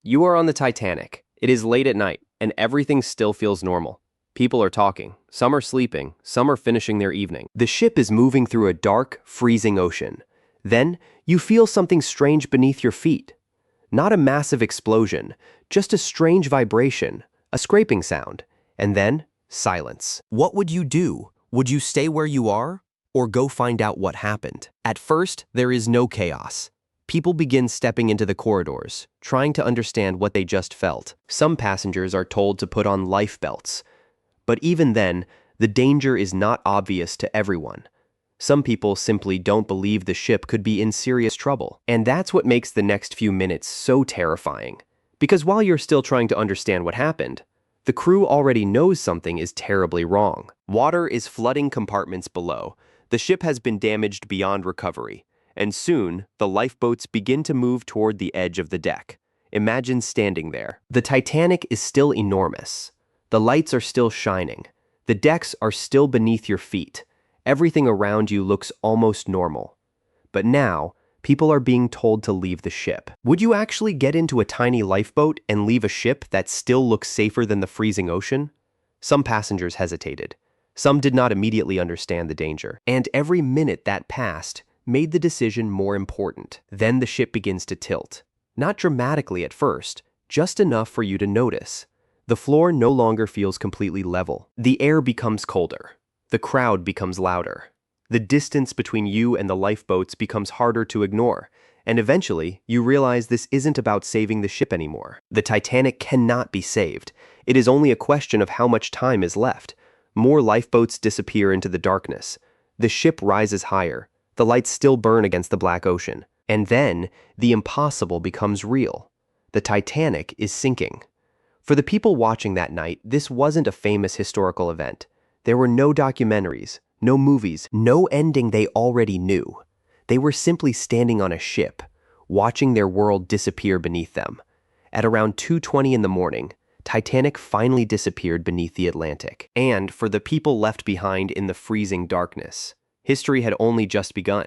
You are on the Titanic. It is late at night, and everything still feels normal. People are talking, some are sleeping, some are finishing their evening. The ship is moving through a dark, freezing ocean. Then, you feel something strange beneath your feet. Not a massive explosion, just a strange vibration, a scraping sound, and then silence. What would you do? Would you stay where you are, or go find out what happened? At first, there is no chaos. People begin stepping into the corridors, trying to understand what they just felt. Some passengers are told to put on life belts. But even then, the danger is not obvious to everyone. Some people simply don't believe the ship could be in serious trouble. And that's what makes the next few minutes so terrifying. Because while you're still trying to understand what happened, the crew already knows something is terribly wrong. Water is flooding compartments below. The ship has been damaged beyond recovery. And soon, the lifeboats begin to move toward the edge of the deck. Imagine standing there. The Titanic is still enormous. The lights are still shining. The decks are still beneath your feet. Everything around you looks almost normal. But now, people are being told to leave the ship. Would you actually get into a tiny lifeboat and leave a ship that still looks safer than the freezing ocean? Some passengers hesitated. Some did not immediately understand the danger. And every minute that passed made the decision more important. Then the ship begins to tilt. Not dramatically at first, just enough for you to notice. The floor no longer feels completely level. The air becomes colder. The crowd becomes louder. The distance between you and the lifeboats becomes harder to ignore. And eventually, you realize this isn't about saving the ship anymore. The Titanic cannot be saved. It is only a question of how much time is left. More lifeboats disappear into the darkness. The ship rises higher. The lights still burn against the black ocean. And then, the impossible becomes real. The Titanic is sinking. For the people watching that night, this wasn't a famous historical event. There were no documentaries, no movies, no ending they already knew. They were simply standing on a ship, watching their world disappear beneath them. At around 2:20 in the morning, Titanic finally disappeared beneath the Atlantic. And for the people left behind in the freezing darkness, history had only just begun.